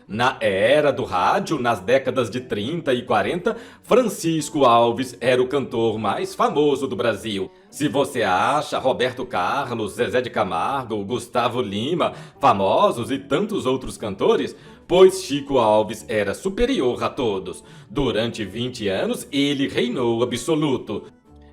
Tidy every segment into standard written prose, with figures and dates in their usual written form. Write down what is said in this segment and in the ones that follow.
Na era do rádio, nas décadas de 30 e 40, Francisco Alves era o cantor mais famoso do Brasil. Se você acha Roberto Carlos, Zezé de Camargo, Gustavo Lima, famosos e tantos outros cantores, pois Chico Alves era superior a todos. Durante 20 anos, ele reinou absoluto.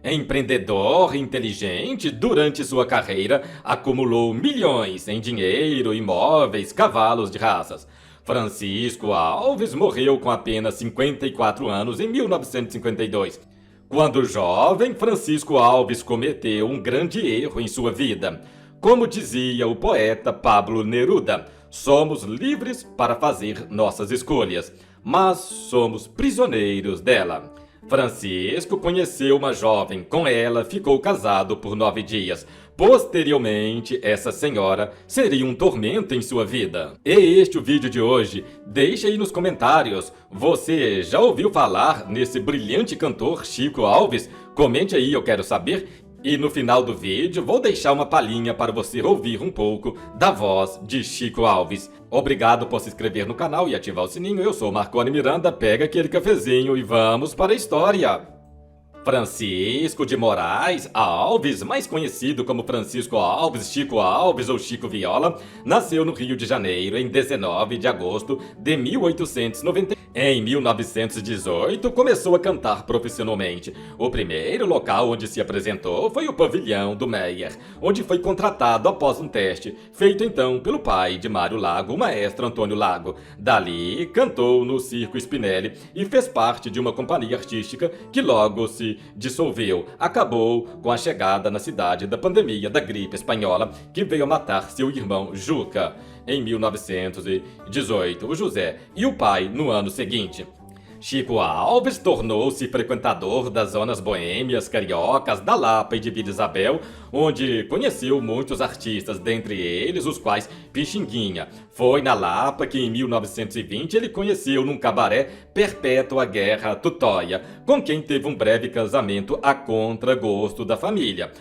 Empreendedor inteligente, durante sua carreira, acumulou milhões em dinheiro, imóveis, cavalos de raças. Francisco Alves morreu com apenas 54 anos em 1952. Quando jovem, Francisco Alves cometeu um grande erro em sua vida. Como dizia o poeta Pablo Neruda, somos livres para fazer nossas escolhas, mas somos prisioneiros dela. Francisco conheceu uma jovem, com ela ficou casado por 9 dias. Posteriormente, essa senhora seria um tormento em sua vida. E este é o vídeo de hoje. Deixe aí nos comentários. Você já ouviu falar nesse brilhante cantor Chico Alves? Comente aí, eu quero saber. E no final do vídeo vou deixar uma palhinha para você ouvir um pouco da voz de Chico Alves. Obrigado por se inscrever no canal e ativar o sininho. Eu sou Marconi Miranda, pega aquele cafezinho e vamos para a história. Francisco de Moraes Alves, mais conhecido como Francisco Alves, Chico Alves ou Chico Viola, nasceu no Rio de Janeiro em 19 de agosto de 1890. Em 1918, começou a cantar profissionalmente. O primeiro local onde se apresentou foi o Pavilhão do Meyer, onde foi contratado após um teste, feito então pelo pai de Mário Lago, o maestro Antônio Lago. Dali, cantou no Circo Spinelli e fez parte de uma companhia artística que logo se dissolveu. Acabou com a chegada na cidade da pandemia da gripe espanhola, que veio a matar seu irmão Juca em 1918, o José, e o pai no ano seguinte. Chico Alves tornou-se frequentador das zonas boêmias, cariocas, da Lapa e de Vila Isabel, onde conheceu muitos artistas, dentre eles os quais Pixinguinha. Foi na Lapa que em 1920 ele conheceu num cabaré Perpétua Guerra Tutóia, com quem teve um breve casamento a contragosto da família.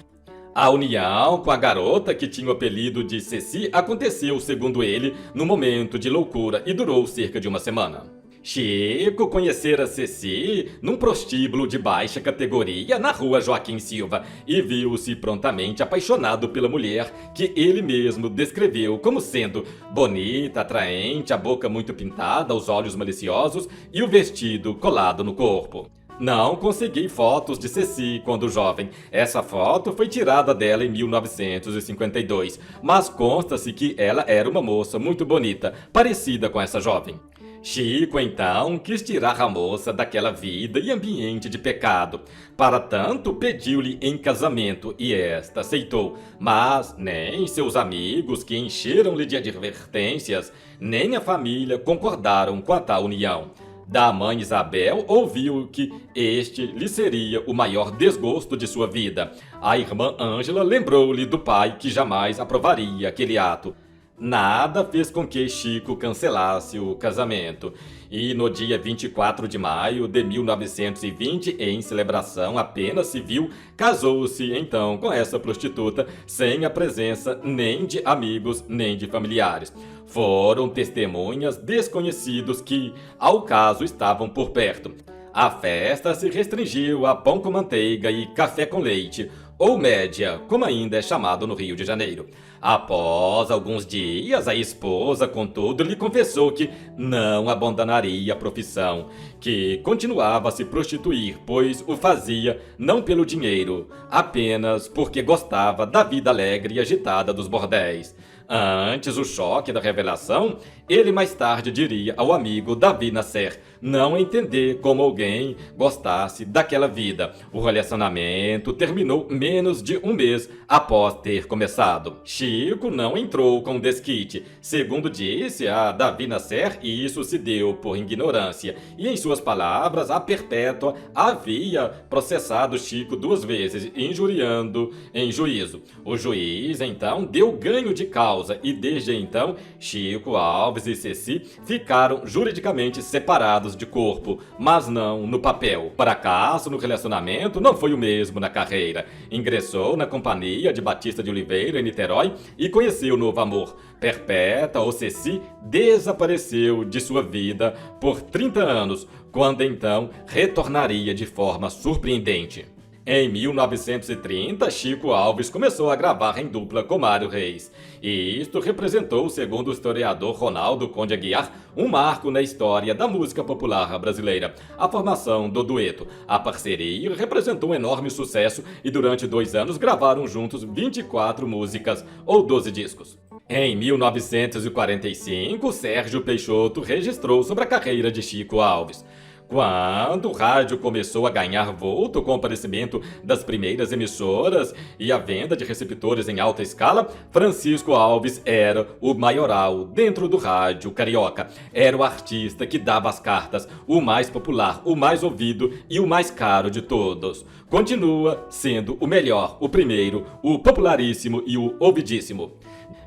A união com a garota, que tinha o apelido de Ceci, aconteceu, segundo ele, num momento de loucura e durou cerca de uma semana. Chico conhecera Ceci num prostíbulo de baixa categoria na rua Joaquim Silva e viu-se prontamente apaixonado pela mulher que ele mesmo descreveu como sendo bonita, atraente, a boca muito pintada, os olhos maliciosos e o vestido colado no corpo. Não consegui fotos de Ceci quando jovem. Essa foto foi tirada dela em 1952, mas consta-se que ela era uma moça muito bonita, parecida com essa jovem. Chico, então, quis tirar a moça daquela vida e ambiente de pecado. Para tanto, pediu-lhe em casamento e esta aceitou. Mas nem seus amigos, que encheram-lhe de advertências, nem a família concordaram com a tal união. Da mãe Isabel, ouviu que este lhe seria o maior desgosto de sua vida. A irmã Ângela lembrou-lhe do pai que jamais aprovaria aquele ato. Nada fez com que Chico cancelasse o casamento. E no dia 24 de maio de 1920, em celebração apenas civil, casou-se então com essa prostituta sem a presença nem de amigos nem de familiares. Foram testemunhas desconhecidos que, ao caso, estavam por perto. A festa se restringiu a pão com manteiga e café com leite, ou média, como ainda é chamado no Rio de Janeiro. Após alguns dias, a esposa, contudo, lhe confessou que não abandonaria a profissão, que continuava a se prostituir, pois o fazia não pelo dinheiro, apenas porque gostava da vida alegre e agitada dos bordéis. Antes o choque da revelação, ele mais tarde diria ao amigo Davi Nasser não entender como alguém gostasse daquela vida. O relacionamento terminou menos de um mês após ter começado. Chico não entrou com desquite. Segundo disse a Davi Nasser, isso se deu por ignorância. E em suas palavras, a Perpétua havia processado Chico 2 vezes, injuriando em juízo. O juiz, então, deu ganho de causa causa e desde então Chico Alves e Ceci ficaram juridicamente separados de corpo, mas não no papel. O fracasso no relacionamento não foi o mesmo na carreira. Ingressou na companhia de Batista de Oliveira em Niterói e conheceu o novo amor. Perpétua ou Ceci desapareceu de sua vida por 30 anos, quando então retornaria de forma surpreendente. Em 1930, Chico Alves começou a gravar em dupla com Mário Reis. E isto representou, segundo o historiador Ronaldo Conde Aguiar, um marco na história da música popular brasileira. A formação do dueto. A parceria representou um enorme sucesso e durante 2 anos gravaram juntos 24 músicas ou 12 discos. Em 1945, Sérgio Peixoto registrou sobre a carreira de Chico Alves. Quando o rádio começou a ganhar vulto com o aparecimento das primeiras emissoras e a venda de receptores em alta escala, Francisco Alves era o maioral dentro do rádio carioca. Era o artista que dava as cartas, o mais popular, o mais ouvido e o mais caro de todos. Continua sendo o melhor, o primeiro, o popularíssimo e o ouvidíssimo.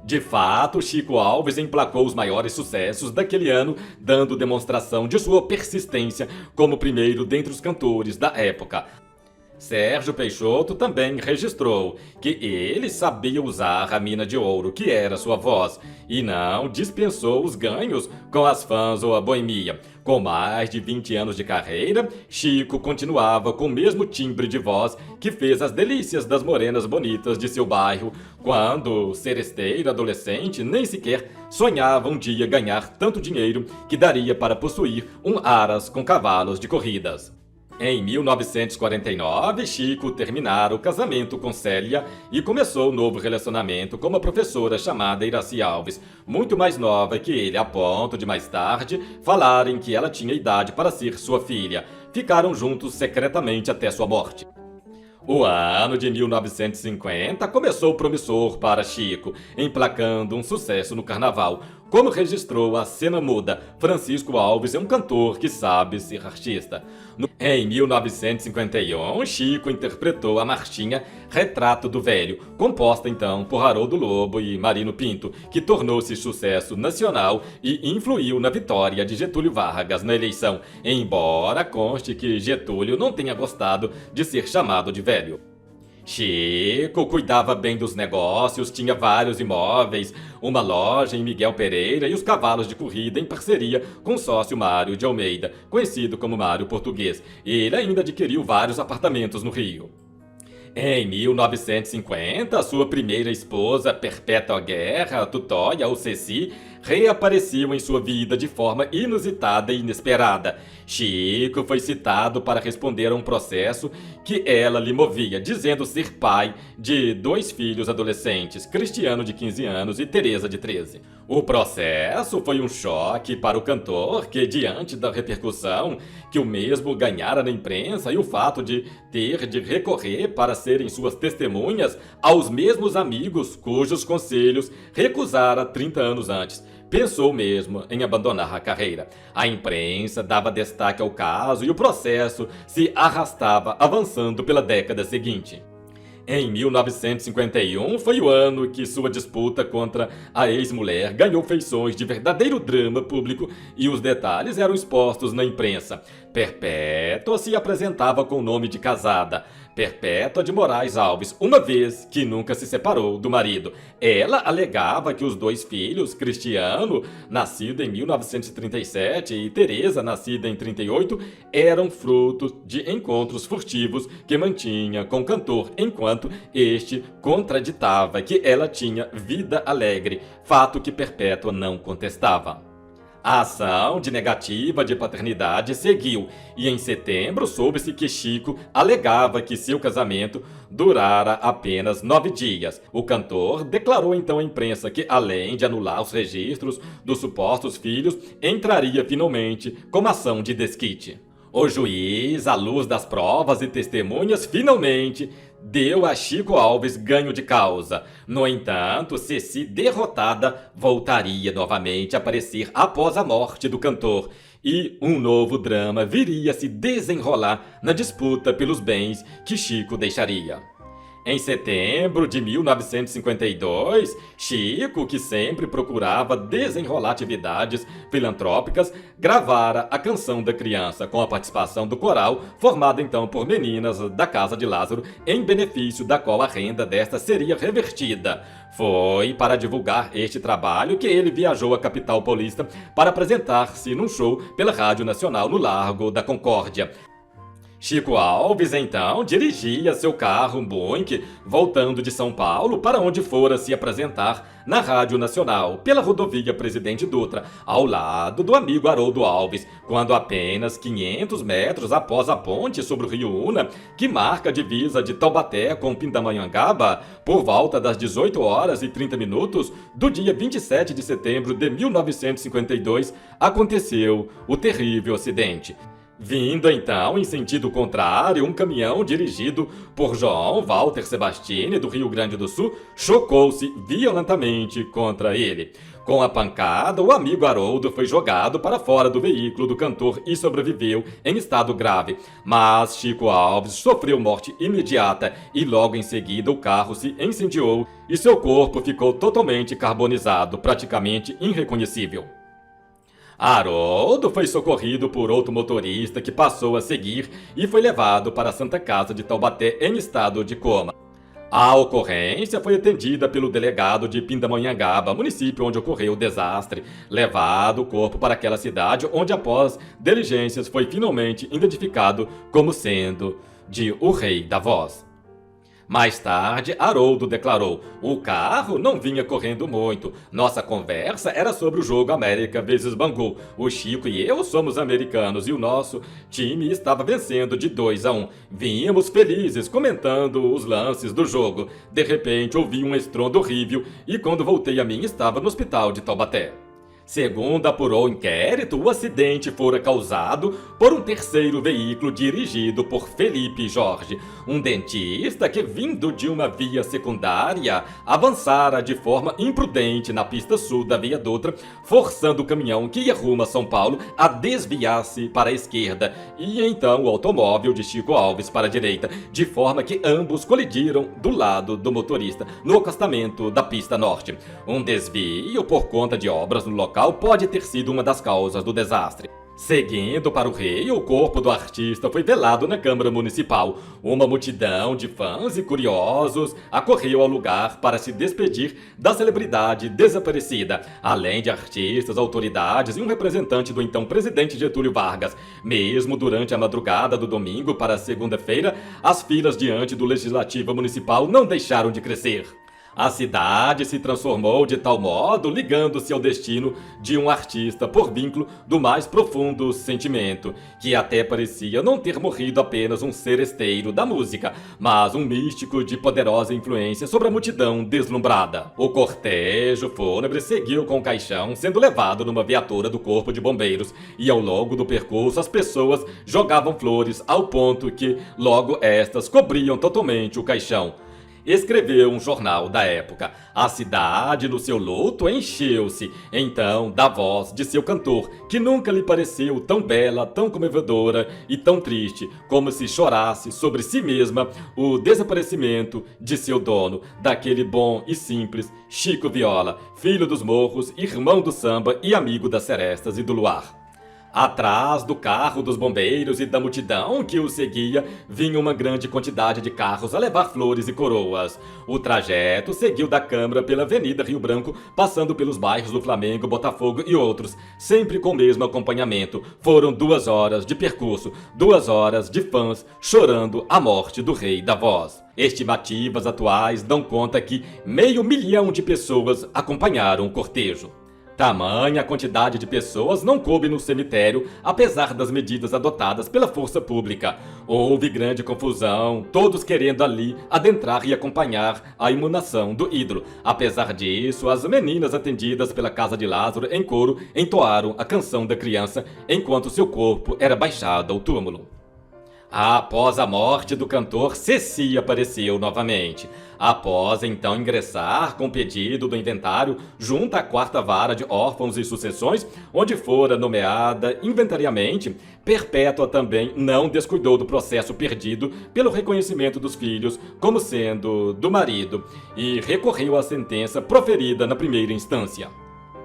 De fato, Chico Alves emplacou os maiores sucessos daquele ano, dando demonstração de sua persistência como primeiro dentre os cantores da época. Sérgio Peixoto também registrou que ele sabia usar a mina de ouro, que era sua voz, e não dispensou os ganhos com as fãs ou a boemia. Com mais de 20 anos de carreira, Chico continuava com o mesmo timbre de voz que fez as delícias das morenas bonitas de seu bairro, quando, seresteiro adolescente, nem sequer sonhava um dia ganhar tanto dinheiro que daria para possuir um aras com cavalos de corridas. Em 1949, Chico terminara o casamento com Célia e começou um novo relacionamento com uma professora chamada Iraci Alves, muito mais nova que ele, a ponto de mais tarde falarem que ela tinha idade para ser sua filha. Ficaram juntos secretamente até sua morte. O ano de 1950 começou promissor para Chico, emplacando um sucesso no carnaval. Como registrou a Cena Muda, Francisco Alves é um cantor que sabe ser artista. Em 1951, Chico interpretou a marchinha Retrato do Velho, composta então por Haroldo Lobo e Marino Pinto, que tornou-se sucesso nacional e influiu na vitória de Getúlio Vargas na eleição, embora conste que Getúlio não tenha gostado de ser chamado de velho. Chico cuidava bem dos negócios, tinha vários imóveis, uma loja em Miguel Pereira e os cavalos de corrida em parceria com o sócio Mário de Almeida, conhecido como Mário Português. Ele ainda adquiriu vários apartamentos no Rio. Em 1950, sua primeira esposa, Perpétua Guerra, Tutóia ou Ceci, reapareceu em sua vida de forma inusitada e inesperada. Chico foi citado para responder a um processo que ela lhe movia, dizendo ser pai de 2 filhos adolescentes, Cristiano de 15 anos e Teresa de 13. O processo foi um choque para o cantor que, diante da repercussão que o mesmo ganhara na imprensa e o fato de ter de recorrer para serem suas testemunhas aos mesmos amigos cujos conselhos recusara 30 anos antes, pensou mesmo em abandonar a carreira. A imprensa dava destaque ao caso e o processo se arrastava, avançando pela década seguinte. Em 1951 foi o ano que sua disputa contra a ex-mulher ganhou feições de verdadeiro drama público e os detalhes eram expostos na imprensa. Perpétua se apresentava com o nome de casada, Perpétua de Moraes Alves, uma vez que nunca se separou do marido. Ela alegava que os 2 filhos, Cristiano, nascido em 1937, e Teresa, nascida em 38, eram fruto de encontros furtivos que mantinha com o cantor, enquanto este contraditava que ela tinha vida alegre, fato que Perpétua não contestava. A ação de negativa de paternidade seguiu e em setembro soube-se que Chico alegava que seu casamento durara apenas 9 dias. O cantor declarou então à imprensa que, além de anular os registros dos supostos filhos, entraria finalmente com ação de desquite. O juiz, à luz das provas e testemunhas, finalmente deu a Chico Alves ganho de causa. No entanto, Ceci, derrotada, voltaria novamente a aparecer após a morte do cantor e um novo drama viria a se desenrolar na disputa pelos bens que Chico deixaria. Em setembro de 1952, Chico, que sempre procurava desenrolar atividades filantrópicas, gravara a Canção da Criança, com a participação do coral, formado então por meninas da Casa de Lázaro, em benefício da qual a renda desta seria revertida. Foi para divulgar este trabalho que ele viajou à capital paulista para apresentar-se num show pela Rádio Nacional no Largo da Concórdia. Chico Alves, então, dirigia seu carro Buick, voltando de São Paulo para onde fora se apresentar na Rádio Nacional, pela rodovia Presidente Dutra, ao lado do amigo Haroldo Alves, quando apenas 500 metros após a ponte sobre o rio Una, que marca a divisa de Taubaté com Pindamonhangaba, por volta das 18 horas e 30 minutos do dia 27 de setembro de 1952, aconteceu o terrível acidente. Vindo então em sentido contrário, um caminhão dirigido por João Walter Sebastini, do Rio Grande do Sul, chocou-se violentamente contra ele. Com a pancada, o amigo Haroldo foi jogado para fora do veículo do cantor e sobreviveu em estado grave. Mas Chico Alves sofreu morte imediata e logo em seguida o carro se incendiou e seu corpo ficou totalmente carbonizado, praticamente irreconhecível. Haroldo foi socorrido por outro motorista que passou a seguir e foi levado para a Santa Casa de Taubaté em estado de coma. A ocorrência foi atendida pelo delegado de Pindamonhangaba, município onde ocorreu o desastre, levado o corpo para aquela cidade onde após diligências foi finalmente identificado como sendo de o Rei da Voz. Mais tarde, Haroldo declarou: o carro não vinha correndo muito. Nossa conversa era sobre o jogo América vs Bangu. O Chico e eu somos americanos e o nosso time estava vencendo de 2-1. Vínhamos felizes comentando os lances do jogo. De repente, ouvi um estrondo horrível e quando voltei a mim estava no hospital de Taubaté. Segundo apurou o inquérito, o acidente fora causado por um terceiro veículo dirigido por Felipe Jorge, um dentista que, vindo de uma via secundária, avançara de forma imprudente na pista sul da Via Dutra, forçando o caminhão que ia rumo a São Paulo a desviar-se para a esquerda e então o automóvel de Chico Alves para a direita, de forma que ambos colidiram do lado do motorista, no acostamento da pista norte. Um desvio por conta de obras no local pode ter sido uma das causas do desastre. Seguindo para o Rio, o corpo do artista foi velado na Câmara Municipal. Uma multidão de fãs e curiosos acorreu ao lugar para se despedir da celebridade desaparecida, além de artistas, autoridades e um representante do então presidente Getúlio Vargas. Mesmo durante a madrugada do domingo para a segunda-feira, as filas diante do Legislativo Municipal não deixaram de crescer. A cidade se transformou de tal modo, ligando-se ao destino de um artista por vínculo do mais profundo sentimento, que até parecia não ter morrido apenas um seresteiro da música, mas um místico de poderosa influência sobre a multidão deslumbrada. O cortejo fúnebre seguiu com o caixão, sendo levado numa viatura do Corpo de Bombeiros, e ao longo do percurso as pessoas jogavam flores ao ponto que logo estas cobriam totalmente o caixão. Escreveu um jornal da época. A cidade, no seu luto, encheu-se, então, da voz de seu cantor, que nunca lhe pareceu tão bela, tão comovedora e tão triste, como se chorasse sobre si mesma o desaparecimento de seu dono, daquele bom e simples Chico Viola, filho dos morros, irmão do samba e amigo das serestas e do luar. Atrás do carro dos bombeiros e da multidão que o seguia, vinha uma grande quantidade de carros a levar flores e coroas. O trajeto seguiu da Câmara pela Avenida Rio Branco, passando pelos bairros do Flamengo, Botafogo e outros, sempre com o mesmo acompanhamento. Foram 2 horas de percurso, 2 horas de fãs chorando a morte do Rei da Voz. Estimativas atuais dão conta que 500 mil de pessoas acompanharam o cortejo. Tamanha quantidade de pessoas não coube no cemitério, apesar das medidas adotadas pela força pública. Houve grande confusão, todos querendo ali adentrar e acompanhar a imumação do ídolo. Apesar disso, as meninas atendidas pela Casa de Lázaro em coro entoaram a Canção da Criança, enquanto seu corpo era baixado ao túmulo. Após a morte do cantor, Ceci apareceu novamente. Após então ingressar com pedido do inventário junto à quarta vara de órfãos e sucessões, onde fora nomeada inventariamente, Perpétua também não descuidou do processo perdido pelo reconhecimento dos filhos como sendo do marido e recorreu à sentença proferida na primeira instância.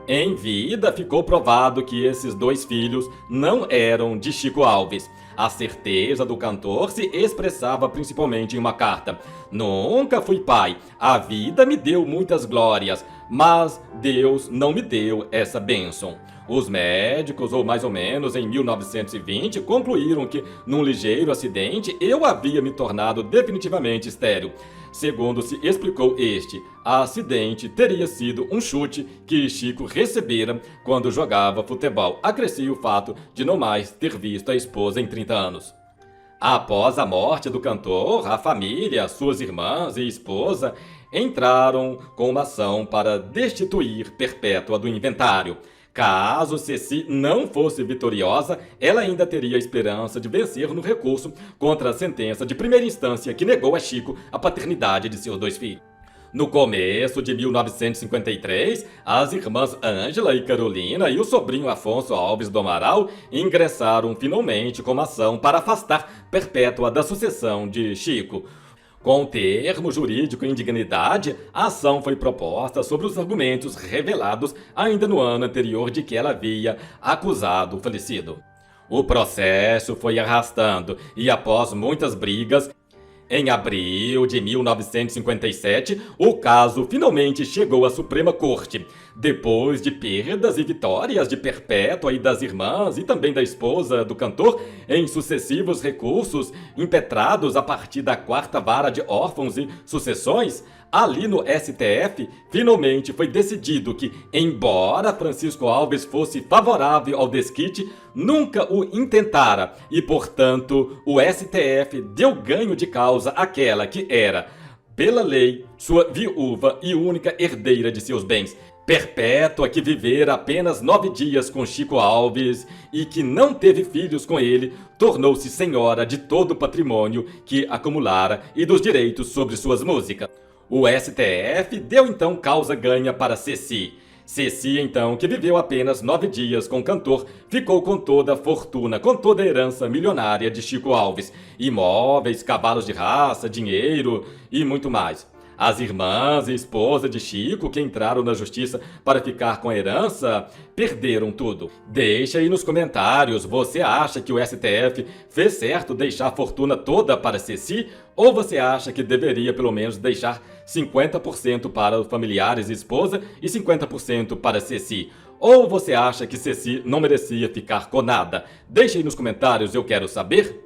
Em vida, ficou provado que esses dois filhos não eram de Chico Alves. A certeza do cantor se expressava principalmente em uma carta. Nunca fui pai, a vida me deu muitas glórias, mas Deus não me deu essa bênção. Os médicos, ou mais ou menos em 1920, concluíram que, num ligeiro acidente, eu havia me tornado definitivamente estéril. Segundo se explicou este, acidente teria sido um chute que Chico recebera quando jogava futebol. Acrescia o fato de não mais ter visto a esposa em 30 anos. Após a morte do cantor, a família, suas irmãs e esposa entraram com uma ação para destituir Perpétua do inventário. Caso Ceci não fosse vitoriosa, ela ainda teria a esperança de vencer no recurso contra a sentença de primeira instância que negou a Chico a paternidade de seus dois filhos. No começo de 1953, as irmãs Ângela e Carolina e o sobrinho Afonso Alves do Amaral ingressaram finalmente com uma ação para afastar Perpétua da sucessão de Chico. Com o termo jurídico indignidade, a ação foi proposta sobre os argumentos revelados ainda no ano anterior de que ela havia acusado o falecido. O processo foi arrastando e, após muitas brigas, em abril de 1957, o caso finalmente chegou à Suprema Corte. Depois de perdas e vitórias de Perpétua e das irmãs e também da esposa do cantor, em sucessivos recursos impetrados a partir da quarta vara de órfãos e sucessões, ali no STF, finalmente foi decidido que, embora Francisco Alves fosse favorável ao desquite, nunca o intentara e, portanto, o STF deu ganho de causa àquela que era, pela lei, sua viúva e única herdeira de seus bens. Perpétua, que vivera apenas 9 dias com Chico Alves e que não teve filhos com ele, tornou-se senhora de todo o patrimônio que acumulara e dos direitos sobre suas músicas. O STF deu então causa ganha para Ceci. Ceci, então, que viveu apenas 9 dias com o cantor, ficou com toda a fortuna, com toda a herança milionária de Chico Alves, imóveis, cavalos de raça, dinheiro e muito mais. As irmãs e esposa de Chico, que entraram na justiça para ficar com a herança, perderam tudo. Deixa aí nos comentários, você acha que o STF fez certo deixar a fortuna toda para Ceci? Ou você acha que deveria pelo menos deixar 50% para os familiares e esposa e 50% para Ceci? Ou você acha que Ceci não merecia ficar com nada? Deixa aí nos comentários, eu quero saber.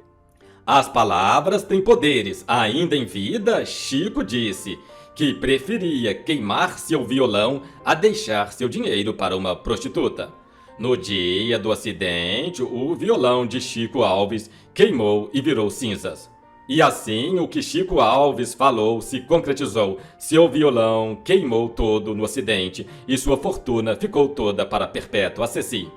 As palavras têm poderes. Ainda em vida, Chico disse que preferia queimar seu violão a deixar seu dinheiro para uma prostituta. No dia do acidente, o violão de Chico Alves queimou e virou cinzas. E assim, o que Chico Alves falou se concretizou. Seu violão queimou todo no acidente e sua fortuna ficou toda para Perpétua Ceci.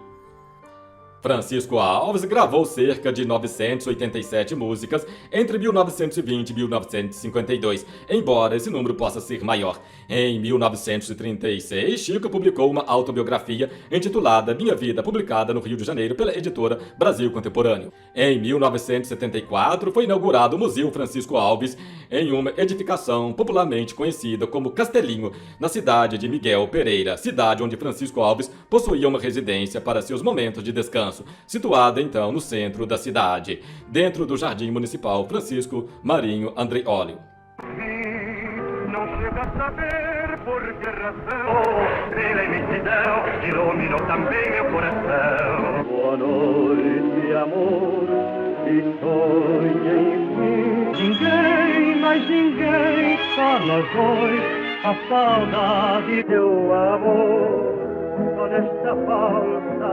Francisco Alves gravou cerca de 987 músicas entre 1920 e 1952, embora esse número possa ser maior. Em 1936, Chico publicou uma autobiografia intitulada Minha Vida, publicada no Rio de Janeiro pela editora Brasil Contemporâneo. Em 1974, foi inaugurado o Museu Francisco Alves em uma edificação popularmente conhecida como Castelinho, na cidade de Miguel Pereira, cidade onde Francisco Alves possuía uma residência para seus momentos de descanso, situada então no centro da cidade, dentro do Jardim Municipal Francisco Marinho Andreoli. Não chega a saber por que razão, pela imensidão, iluminou também meu coração. Boa noite, amor, e sonha em mim. Ninguém, mais ninguém, só nós dois, a saudade do amor. Honesta falsa,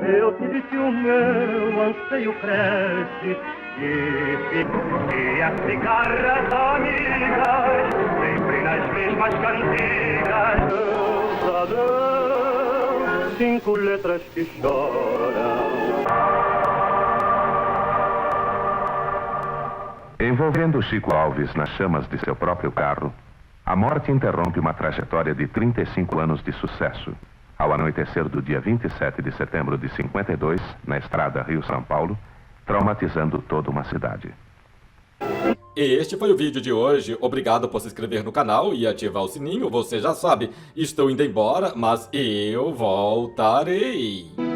eu te disse o meu anseio cresce e as cigarras amigas sempre nas mesmas cantigas. Adão, 5 letras que choram. Envolvendo Chico Alves nas chamas de seu próprio carro, a morte interrompe uma trajetória de 35 anos de sucesso. Ao anoitecer do dia 27 de setembro de 52, na estrada Rio-São Paulo, traumatizando toda uma cidade. Este foi o vídeo de hoje. Obrigado por se inscrever no canal e ativar o sininho. Você já sabe, estou indo embora, mas eu voltarei.